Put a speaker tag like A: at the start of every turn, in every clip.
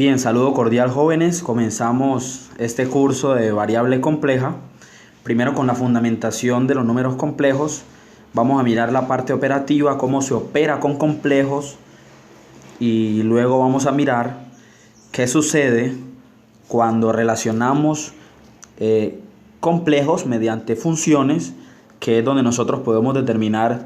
A: Bien, saludo cordial jóvenes. Comenzamos este curso de variable compleja. Primero con la fundamentación de los números complejos. Vamos a mirar la parte operativa, cómo se opera con complejos. Y luego vamos a mirar qué sucede cuando relacionamos complejos mediante funciones, que es donde nosotros podemos determinar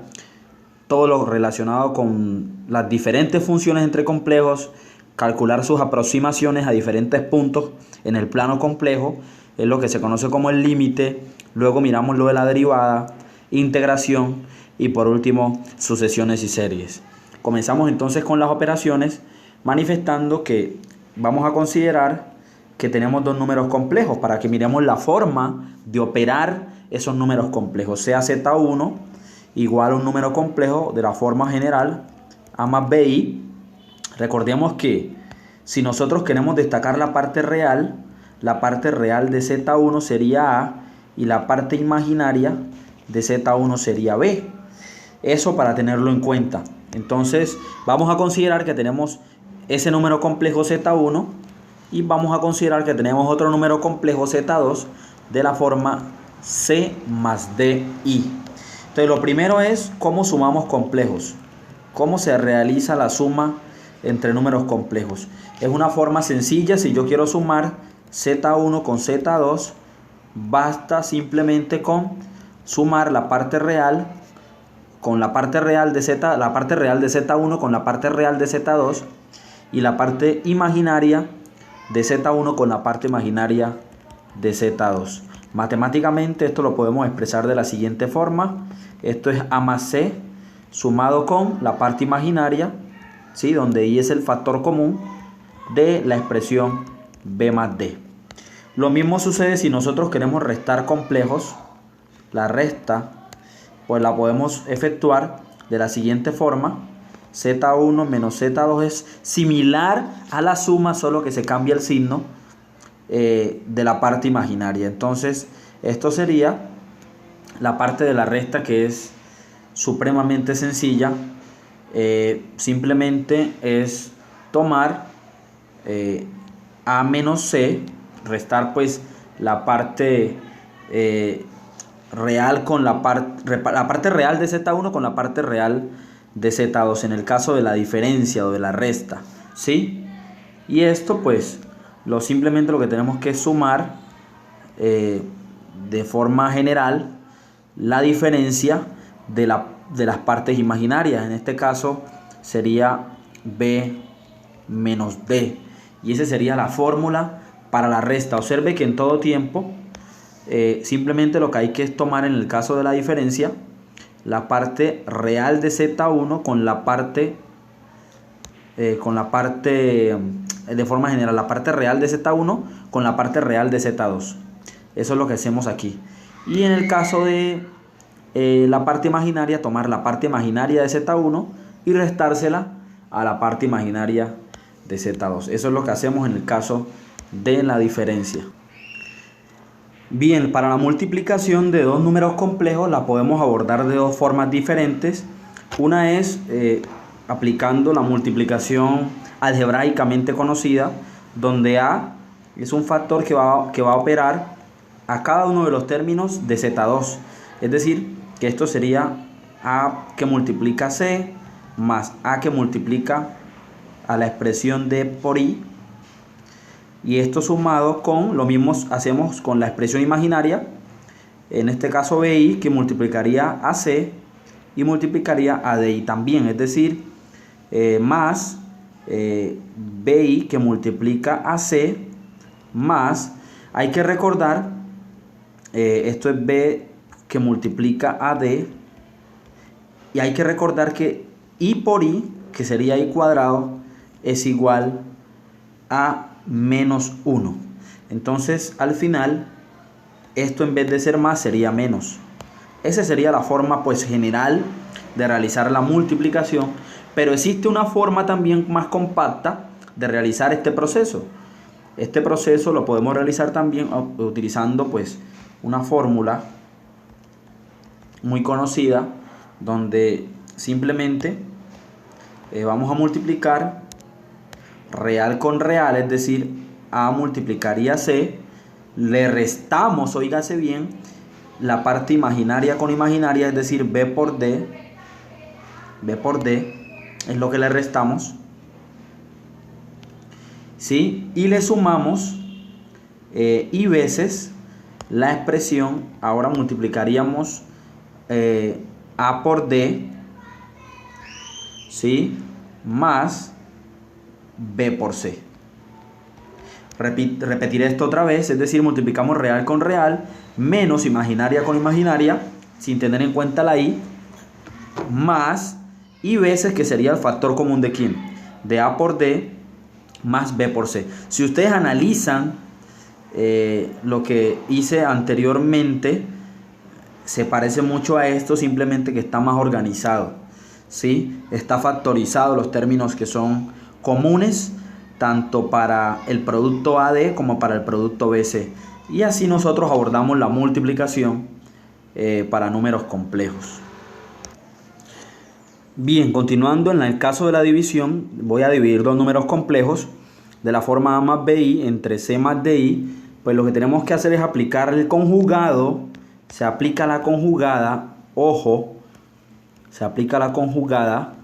A: todo lo relacionado con las diferentes funciones entre complejos, calcular sus aproximaciones a diferentes puntos en el plano complejo, es lo que se conoce como el límite. Luego miramos lo de la derivada, integración y por último sucesiones y series. Comenzamos entonces con las operaciones, manifestando que vamos a considerar que tenemos dos números complejos para que miremos la forma de operar esos números complejos, sea Z1 igual a un número complejo de la forma general A más BI. Recordemos que si nosotros queremos destacar la parte real de Z1 sería A y la parte imaginaria de Z1 sería B. Eso para tenerlo en cuenta. Entonces vamos a considerar que tenemos ese número complejo Z1 y vamos a considerar que tenemos otro número complejo Z2 de la forma C más DI. Entonces lo primero es cómo sumamos complejos. Cómo se realiza la suma entre números complejos. Es una forma sencilla. Si yo quiero sumar Z1 con Z2, basta simplemente con sumar la parte real con la parte real de Z, la parte real de Z1 con la parte real de Z2 y la parte imaginaria de Z1 con la parte imaginaria de Z2. Matemáticamente esto lo podemos expresar de la siguiente forma. Esto es A más C sumado con la parte imaginaria, ¿sí? Donde I es el factor común de la expresión B más D. Lo mismo sucede si nosotros queremos restar complejos. La resta pues la podemos efectuar de la siguiente forma. Z1 menos Z2 es similar a la suma, solo que se cambia el signo de la parte imaginaria. Entonces esto sería la parte de la resta, que es supremamente sencilla. Simplemente es tomar A menos C, restar pues la parte real con la parte real de Z1 con la parte real de Z2 en el caso de la diferencia o de la resta, ¿sí? Y esto pues simplemente lo que tenemos que sumar de forma general la diferencia de las partes imaginarias. En este caso sería B menos D, y esa sería la fórmula para la resta. Observe que en todo tiempo simplemente lo que hay que es tomar en el caso de la diferencia la parte real de Z1 con la parte de forma general, la parte real de Z1 con la parte real de Z2. Eso es lo que hacemos aquí. Y en el caso de la parte imaginaria, tomar la parte imaginaria de Z1 y restársela a la parte imaginaria de Z2. Eso es lo que hacemos en el caso de la diferencia. Bien, para la multiplicación de dos números complejos la podemos abordar de dos formas diferentes. Una es aplicando la multiplicación algebraicamente conocida, donde A es un factor que va a operar a cada uno de los términos de Z2. Es decir, que esto sería A que multiplica C más A que multiplica a la expresión D por I. Y esto sumado con lo mismo hacemos con la expresión imaginaria, en este caso BI, que multiplicaría a C y multiplicaría a DI también, es decir, más BI que multiplica a C más, hay que recordar, esto es B que multiplica a D, y hay que recordar que I por I, que sería I cuadrado, es igual a menos 1. Entonces al final esto en vez de ser más sería menos. Esa sería la forma pues general de realizar la multiplicación, pero existe una forma también más compacta de realizar este proceso. Este proceso lo podemos realizar también utilizando pues una fórmula muy conocida, donde simplemente vamos a multiplicar real con real, es decir, A multiplicaría C, le restamos, óigase bien, la parte imaginaria con imaginaria, es decir, B por D es lo que le restamos, ¿sí? Y le sumamos I veces la expresión, ahora multiplicaríamos A por D, ¿sí? Más B por C. Repetiré esto otra vez, es decir, multiplicamos real con real, menos imaginaria con imaginaria, sin tener en cuenta la I, más I veces, que sería el factor común de ¿quién? De A por D, más B por C. Si ustedes analizan lo que hice anteriormente, se parece mucho a esto, simplemente que está más organizado, ¿sí? Está factorizado los términos que son comunes tanto para el producto AD como para el producto BC, y así nosotros abordamos la multiplicación para números complejos. Bien, continuando en el caso de la división, voy a dividir dos números complejos de la forma A más BI entre C más DI. Pues lo que tenemos que hacer es aplicar el conjugado. Se aplica la conjugada, ojo, se aplica la conjugada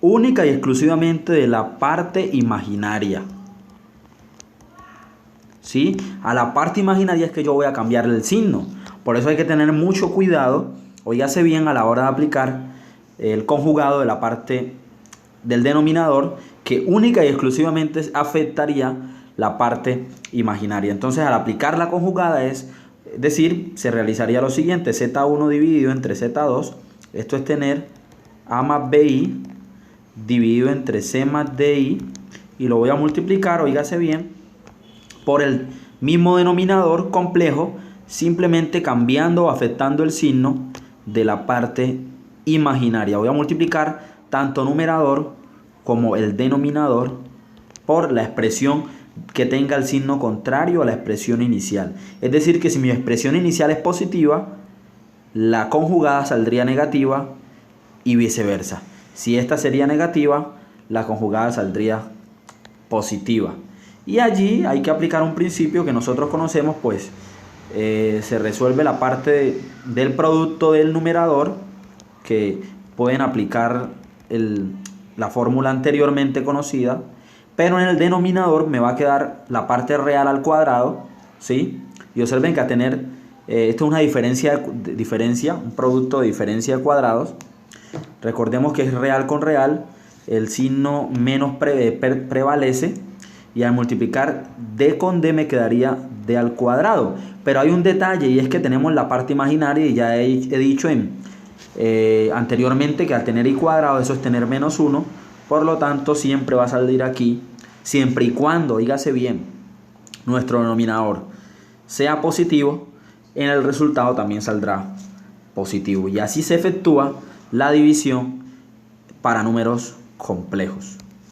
A: única y exclusivamente de la parte imaginaria, ¿sí? A la parte imaginaria es que yo voy a cambiarle el signo. Por eso hay que tener mucho cuidado, óigase bien, a la hora de aplicar el conjugado de la parte del denominador, que única y exclusivamente afectaría la parte imaginaria. Entonces, al aplicar la conjugada es decir, se realizaría lo siguiente: Z1 dividido entre Z2, esto es tener A más BI dividido entre C más DI, y lo voy a multiplicar, oígase bien, por el mismo denominador complejo, simplemente cambiando o afectando el signo de la parte imaginaria. Voy a multiplicar tanto numerador como el denominador por la expresión que tenga el signo contrario a la expresión inicial. Es decir, que si mi expresión inicial es positiva, la conjugada saldría negativa, y viceversa. Si esta sería negativa, la conjugada saldría positiva. Y allí hay que aplicar un principio que nosotros conocemos, pues se resuelve la parte del producto del numerador, que pueden aplicar la fórmula anteriormente conocida, pero en el denominador me va a quedar la parte real al cuadrado, ¿sí? Y observen que a tener, esto es una diferencia, un producto de diferencia de cuadrados. Recordemos que es real con real, el signo menos prevalece, y al multiplicar D con D me quedaría D al cuadrado. Pero hay un detalle, y es que tenemos la parte imaginaria, y ya he dicho anteriormente que al tener I cuadrado, eso es tener menos 1, por lo tanto siempre va a salir aquí, siempre y cuando, dígase bien, nuestro denominador sea positivo, en el resultado también saldrá positivo. Y así se efectúa la división para números complejos.